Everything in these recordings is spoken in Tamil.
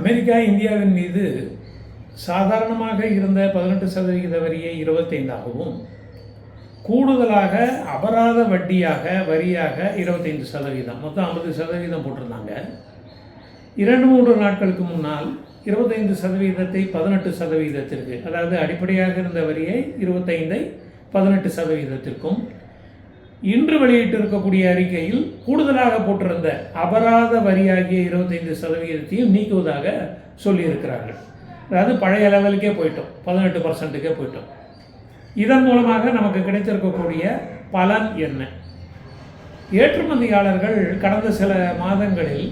அமெரிக்கா இந்தியாவின் மீது சாதாரணமாக இருந்த 18% வரியை 25ஆகவும் கூடுதலாக அபராத வரியாக 25%, மொத்தம் 50% போட்டிருந்தாங்க. 2-3 நாட்களுக்கு முன்னால் 25%-ஐ 18%, அதாவது அடிப்படையாக இருந்த வரியை 25ஐ 18%, இன்று வெளியிட்டிருக்கக்கூடிய அறிக்கையில் கூடுதலாக போட்டிருந்த அபராத வரியாகிய 25%ஐயும் நீக்குவதாக சொல்லியிருக்கிறார்கள். அதாவது பழைய லெவலுக்கே போயிட்டோம், 18%க்கே போயிட்டோம். இதன் மூலமாக நமக்கு கிடைத்திருக்கக்கூடிய பலன் என்ன? ஏற்றுமதியாளர்கள் கடந்த சில மாதங்களில்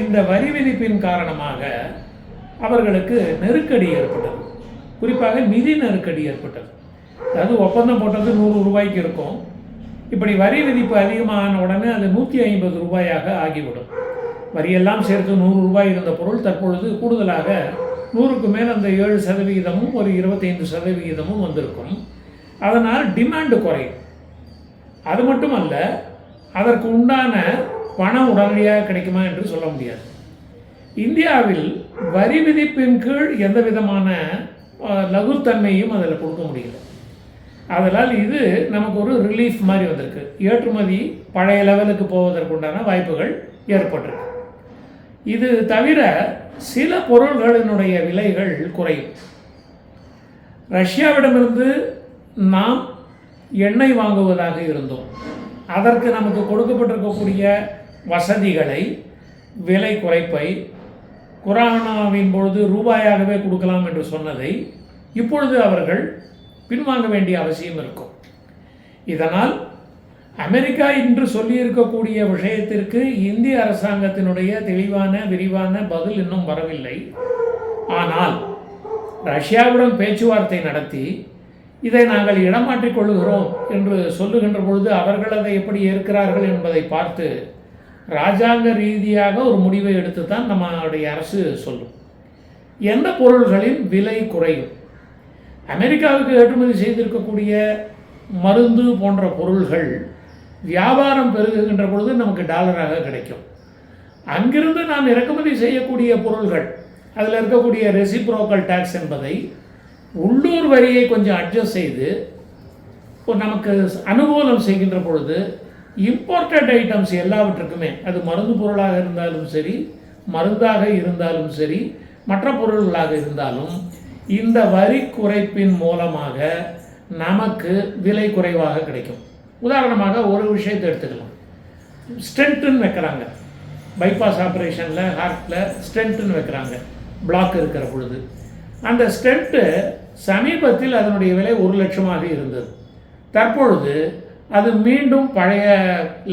இந்த வரி விதிப்பின் காரணமாக அவர்களுக்கு நெருக்கடி ஏற்பட்டது, குறிப்பாக நிதி நெருக்கடி ஏற்பட்டது. அதாவது ஒப்பந்தம் போட்டது 100 ரூபாய்க்கு இருக்கும், இப்படி வரி விதிப்பு அதிகமான உடனே அது 150 ரூபாயாக ஆகிவிடும். வரியெல்லாம் சேர்த்து 100 ரூபாய் இருந்த பொருள் தற்பொழுது கூடுதலாக 100க்கு மேல் அந்த 7%, ஒரு 25% வந்திருக்கும். அதனால் டிமாண்டு குறையும். அது மட்டுமல்ல, அதற்கு உண்டான பணம் உடனடியாக கிடைக்குமா என்று சொல்ல முடியாது. இந்தியாவில் வரி விதிப்பின் கீழ் எந்த விதமான லகுத்தன்மையும் அதில் கொடுக்க முடியல. அதனால் இது நமக்கு ஒரு ரிலீஃப் மாதிரி வந்திருக்கு. ஏற்றுமதி பழைய லெவலுக்கு போவதற்குண்டான வாய்ப்புகள் ஏற்பட்டிருக்கு. இது தவிர சில பொருள்களினுடைய விலைகள் குறையும். ரஷ்யாவிடமிருந்து நாம் எண்ணெய் வாங்குவதாக இருந்தோம். அதற்கு நமக்கு கொடுக்கப்பட்டிருக்கக்கூடிய வசதிகளை, விலை குறைப்பை, கொரோனாவின் பொழுது ரூபாயாகவே கொடுக்கலாம் என்று சொன்னதை இப்பொழுது அவர்கள் பின்வாங்க வேண்டிய அவசியம் இருக்கும். இதனால் அமெரிக்கா இன்று சொல்லியிருக்கக்கூடிய விஷயத்திற்கு இந்திய அரசாங்கத்தினுடைய தெளிவான விரிவான பதில் இன்னும் வரவில்லை. ஆனால் ரஷ்யாவுடன் பேச்சுவார்த்தை நடத்தி இதை நாங்கள் இடமாற்றிக் கொள்ளுகிறோம் என்று சொல்லுகின்ற பொழுது அவர்கள் அதை எப்படி ஏற்கிறார்கள் என்பதை பார்த்து இராஜாங்க ரீதியாக ஒரு முடிவை எடுத்து தான் நம்முடைய அரசு சொல்லும். எந்த பொருள்களின் விலை குறையும்? அமெரிக்காவுக்கு ஏற்றுமதி செய்திருக்கக்கூடிய மருந்து போன்ற பொருள்கள் வியாபாரம் பெருகுகின்ற பொழுது நமக்கு டாலராக கிடைக்கும். அங்கிருந்து நாம் இறக்குமதி செய்யக்கூடிய பொருள்கள், அதில் இருக்கக்கூடிய ரெசிப்ரோக்கல் டேக்ஸ் என்பதை உள்ளூர் வரியை கொஞ்சம் அட்ஜஸ்ட் செய்து நமக்கு அனுகூலம் செய்கின்ற பொழுது இம்போர்ட்டட் ஐட்டம்ஸ் எல்லாவற்றுக்குமே, அது மருந்து பொருளாக இருந்தாலும் சரி, மருந்தாக இருந்தாலும் சரி, மற்ற பொருள்களாக இருந்தாலும் இந்த வரி குறைப்பின் மூலமாக நமக்கு விலை குறைவாக கிடைக்கும். உதாரணமாக ஒரு விஷயத்தை எடுத்துக்கலாம். ஸ்டென்ட்டுன்னு வைக்கிறாங்க, பைபாஸ் ஆப்ரேஷனில் ஹார்ட்டில் ஸ்டென்ட்டுன்னு வைக்கிறாங்க பிளாக் இருக்கிற பொழுது. அந்த ஸ்டென்ட்டு சமீபத்தில் அதனுடைய விலை 1 லட்சமாக இருந்தது. தற்பொழுது அது மீண்டும் பழைய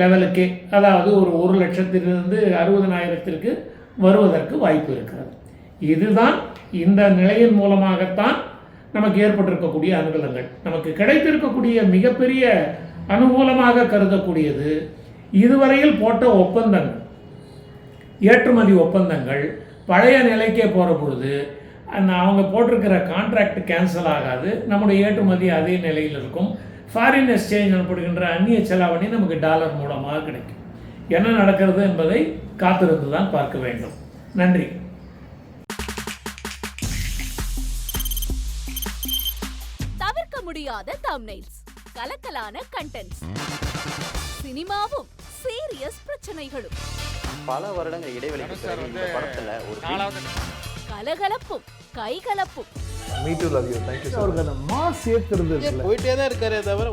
லெவலுக்கே, அதாவது ஒரு 1 லட்சத்திலிருந்து 60,000க்கு வருவதற்கு வாய்ப்பு இருக்கிறது. இதுதான் இந்த நிலையின் மூலமாகத்தான் நமக்கு ஏற்பட்டிருக்கக்கூடிய அனுகூலங்கள். நமக்கு கிடைத்திருக்கக்கூடிய மிகப்பெரிய அனுகூலமாக கருதக்கூடியது இதுவரையில் போட்ட ஒப்பந்தங்கள், ஏற்றுமதி ஒப்பந்தங்கள் பழைய நிலைக்கே போகிற பொழுது அவங்க போட்டிருக்கிற கான்ட்ராக்ட் கேன்சல் ஆகாது, நம்முடைய ஏற்றுமதி அதே நிலையில் இருக்கும். ஃபாரின் எக்ஸ்சேஞ்ச் எனப்படுகின்ற அந்நிய செலாவணி நமக்கு டாலர் மூலமாக கிடைக்கும். என்ன நடக்கிறது என்பதை காத்திருந்து தான் பார்க்க வேண்டும். நன்றி. தவிர்க்க முடியாத தம்ப்நெயில்ஸ், கலக்கலான கண்டென்ட்ஸ், சினிமாவும் சீரியஸ் பிரச்சனைகளும், பல வருடங்கள் இடைவெளிக்கு பிறகு இந்த படத்துல ஒரு கலகலப்பும் கைகலப்பும். Me too, love you. Thank you so much. அவருக்கு அந்த மாஸ் ஏத்துறது போயிட்டே தான் இருக்காரே தவிர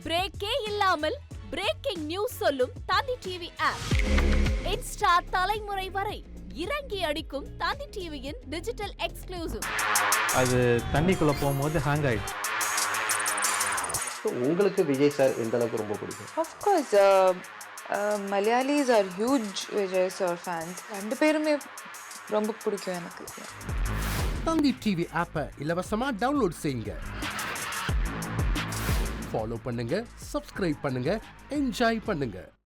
பிரேக்கே இல்லாமல் பிரேக்கிங் நியூஸ் சொல்லும் தந்தி டிவி ஆப். இன்ஸ்டா தலைமுறை வரை இறங்கி அடிக்கும் தந்தி டிவியின் டிஜிட்டல் எக்ஸ்க்ளூசிவ். அது தண்ணிக்குள்ள போகும்போது ஹேங் ஆயிடுச்சு. உங்களுக்கு விஜய் சார் எந்த அளவுக்கு ரொம்ப பிடிக்கும்? Of course, Malayalis are huge Vijay sir fans. ரெண்டு பேருமே ரொம்ப பிடிக்கும் எனக்கு. தந்தி டிவி ஆப்பை இலவசமா டவுன்லோட் செய்யுங்க. ஃபாலோ பண்ணுங்க, சப்ஸ்கிரைப் பண்ணுங்க, என்ஜாய் பண்ணுங்க.